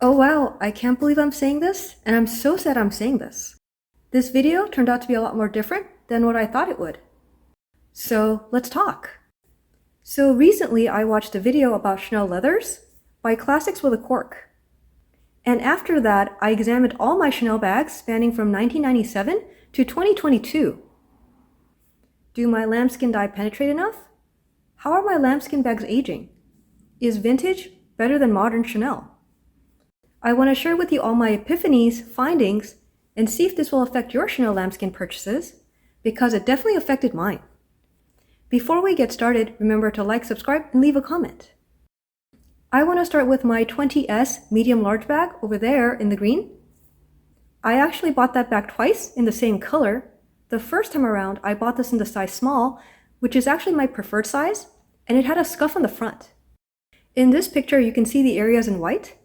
Oh wow, I can't believe I'm saying this, and I'm so sad I'm saying this. This video turned out to be a lot more different than what I thought it would. So let's talk. So recently I watched a video about Chanel leathers by classicswithaquirk. And after that, I examined all my Chanel bags spanning from 1997 to 2022. Do my lambskin dye penetrate enough? How are my lambskin bags aging? Is vintage better than modern Chanel? I want to share with you all my epiphanies, findings, and see if this will affect your Chanel lambskin purchases, because it definitely affected mine. Before we get started, remember to like, subscribe, and leave a comment. I want to start with my 20S medium large bag over there in the green. I actually bought that bag twice in the same color. The first time around, I bought this in the size small, which is actually my preferred size, and it had a scuff on the front. In this picture, you can see the areas in white,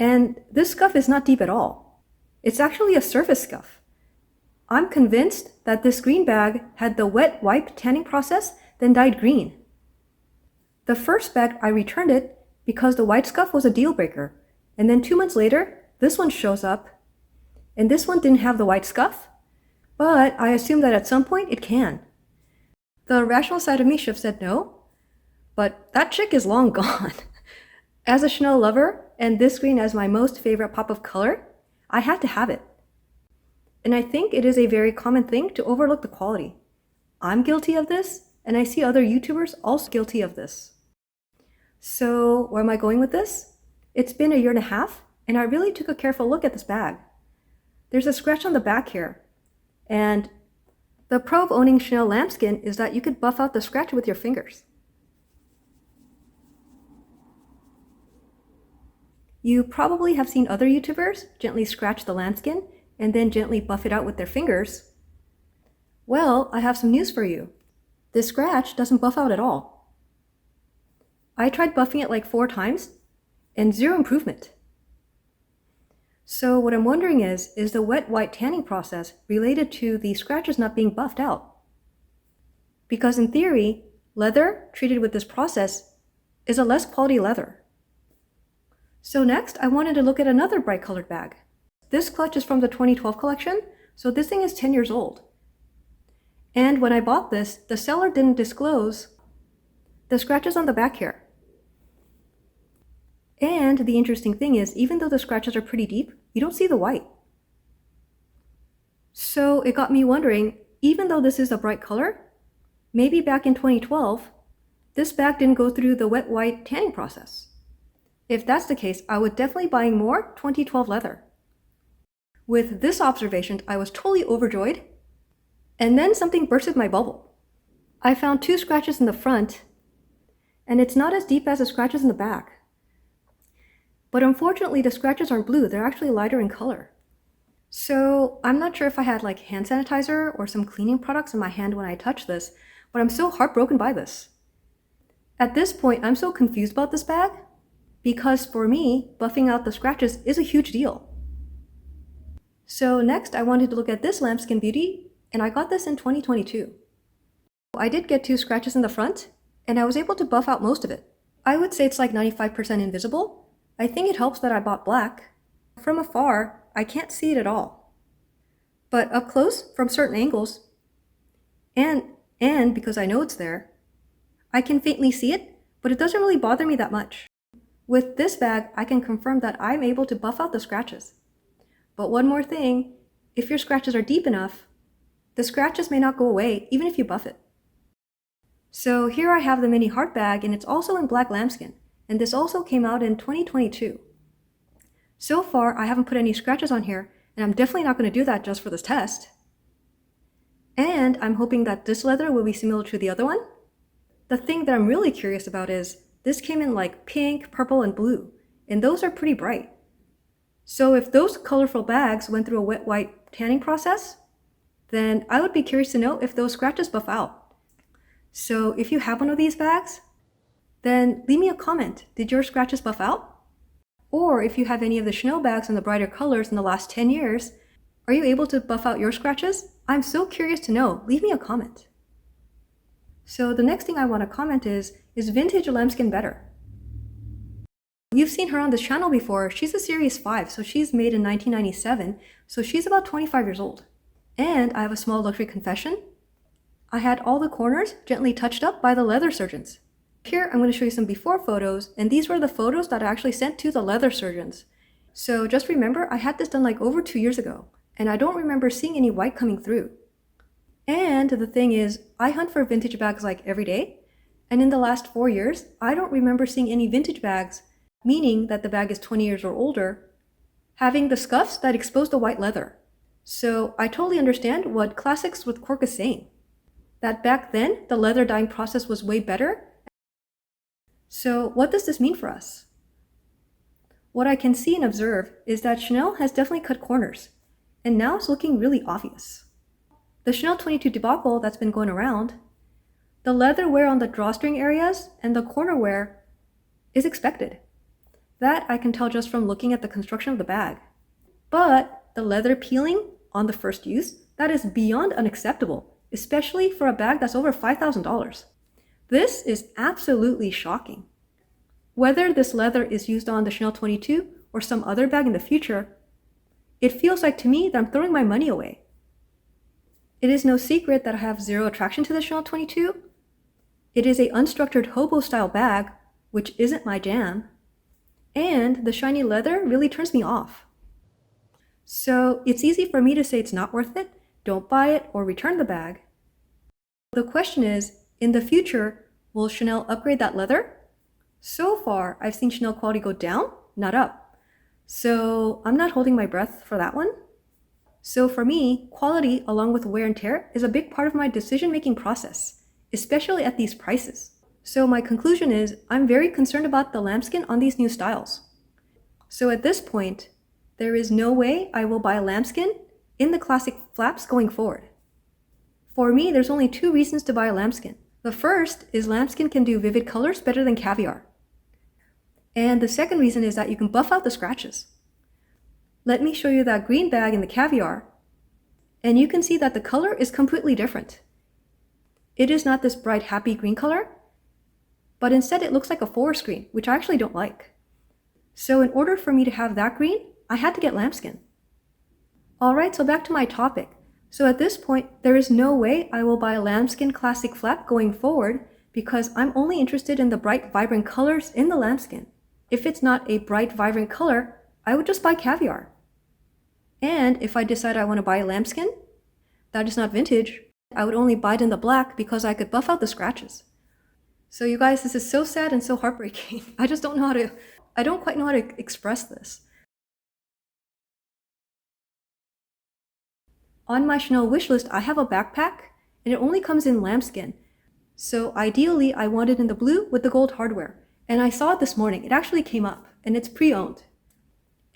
and this scuff is not deep at all. It's actually a surface scuff. I'm convinced that this green bag had the wet wipe tanning process, then dyed green. The first bag, I returned it because the white scuff was a deal breaker, and then 2 months later, this one shows up, and this one didn't have the white scuff, but I assume that at some point it can. The rational side of me should have said no, but that chick is long gone. As a Chanel lover, and this green as my most favorite pop of color, I had to have it. And I think it is a very common thing to overlook the quality. I'm guilty of this, and I see other YouTubers also guilty of this. So where am I going with this? It's been 1.5 years, and I really took a careful look at this bag. There's a scratch on the back here, and the pro of owning Chanel lambskin is that you could buff out the scratch with your fingers. You probably have seen other YouTubers gently scratch the lambskin and then gently buff it out with their fingers. Well, I have some news for you. This scratch doesn't buff out at all. I tried buffing it like 4 times and 0 improvement. So what I'm wondering is the wet white tanning process related to the scratches not being buffed out? Because in theory, leather treated with this process is a less quality leather. So next, I wanted to look at another bright colored bag. This clutch is from the 2012 collection, so this thing is 10 years old. And when I bought this, the seller didn't disclose the scratches on the back here. And the interesting thing is, even though the scratches are pretty deep, you don't see the white. So it got me wondering, even though this is a bright color, maybe back in 2012, this bag didn't go through the wet white tanning process. If that's the case, I would definitely buy more 2012 leather. With this observation, I was totally overjoyed, and then something bursted my bubble. I found 2 scratches in the front, and it's not as deep as the scratches in the back. But unfortunately, the scratches aren't blue, they're actually lighter in color. So I'm not sure if I had like hand sanitizer or some cleaning products in my hand when I touched this, but I'm so heartbroken by this. At this point, I'm so confused about this bag, because for me, buffing out the scratches is a huge deal. So next, I wanted to look at this lambskin beauty, and I got this in 2022. I did get 2 scratches in the front, and I was able to buff out most of it. I would say it's like 95% invisible. I think it helps that I bought black. From afar, I can't see it at all. But up close, from certain angles, and because I know it's there, I can faintly see it, but it doesn't really bother me that much. With this bag, I can confirm that I'm able to buff out the scratches. But one more thing, if your scratches are deep enough, the scratches may not go away even if you buff it. So here I have the mini heart bag, and it's also in black lambskin, and this also came out in 2022. So far, I haven't put any scratches on here, and I'm definitely not going to do that just for this test. And I'm hoping that this leather will be similar to the other one. The thing that I'm really curious about is, this came in like pink, purple, and blue, and those are pretty bright. So if those colorful bags went through a wet white tanning process, then I would be curious to know if those scratches buff out. So if you have one of these bags, then leave me a comment. Did your scratches buff out? Or if you have any of the Chanel bags in the brighter colors in the last 10 years, are you able to buff out your scratches? I'm so curious to know. Leave me a comment. So the next thing I want to comment is vintage lambskin better? You've seen her on this channel before. She's a Series 5, so she's made in 1997, so she's about 25 years old. And I have a small luxury confession. I had all the corners gently touched up by the leather surgeons. Here, I'm going to show you some before photos, and these were the photos that I actually sent to the leather surgeons. So just remember, I had this done like over 2 years ago, and I don't remember seeing any white coming through. And the thing is, I hunt for vintage bags like every day, and in the last 4 years, I don't remember seeing any vintage bags, meaning that the bag is 20 years or older, having the scuffs that expose the white leather. So I totally understand what Classics with Quirk is saying. That back then, the leather dyeing process was way better. So what does this mean for us? What I can see and observe is that Chanel has definitely cut corners, and now it's looking really obvious. The Chanel 22 debacle that's been going around, the leather wear on the drawstring areas and the corner wear is expected. That I can tell just from looking at the construction of the bag. But the leather peeling on the first use, that is beyond unacceptable, especially for a bag that's over $5,000. This is absolutely shocking. Whether this leather is used on the Chanel 22 or some other bag in the future, it feels like to me that I'm throwing my money away. It is no secret that I have zero attraction to the Chanel 22. It is an unstructured hobo style bag, which isn't my jam. And the shiny leather really turns me off. So it's easy for me to say it's not worth it, don't buy it, or return the bag. The question is, in the future, will Chanel upgrade that leather? So far, I've seen Chanel quality go down, not up. So I'm not holding my breath for that one. So for me, quality along with wear and tear is a big part of my decision-making process, especially at these prices. So my conclusion is, I'm very concerned about the lambskin on these new styles. So at this point, there is no way I will buy a lambskin in the classic flaps going forward. For me, there's only 2 reasons to buy a lambskin. The first is lambskin can do vivid colors better than caviar. And the second reason is that you can buff out the scratches. Let me show you that green bag in the caviar, and you can see that the color is completely different. It is not this bright, happy green color, but instead it looks like a forest green, which I actually don't like. So in order for me to have that green, I had to get lambskin. Alright, so back to my topic. So at this point, there is no way I will buy a lambskin classic flap going forward because I'm only interested in the bright, vibrant colors in the lambskin. If it's not a bright, vibrant color, I would just buy caviar. And if I decide I want to buy a lambskin that is not vintage, I would only buy it in the black because I could buff out the scratches. So you guys, this is so sad and so heartbreaking. I don't quite know how to express this. On my Chanel wishlist, I have a backpack, and it only comes in lambskin. So ideally, I want it in the blue with the gold hardware. And I saw it this morning. It actually came up, and it's pre-owned.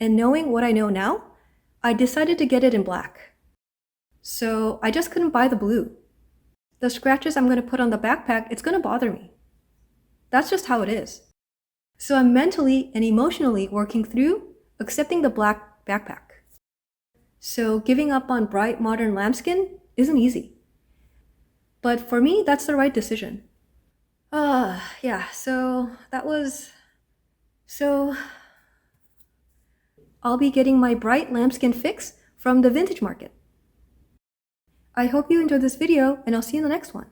And knowing what I know now, I decided to get it in black. So I just couldn't buy the blue. The scratches I'm going to put on the backpack, it's going to bother me. That's just how it is. So I'm mentally and emotionally working through accepting the black backpack. So giving up on bright modern lambskin isn't easy. But for me, that's the right decision. Yeah, so I'll be getting my bright lambskin fix from the vintage market. I hope you enjoyed this video, and I'll see you in the next one.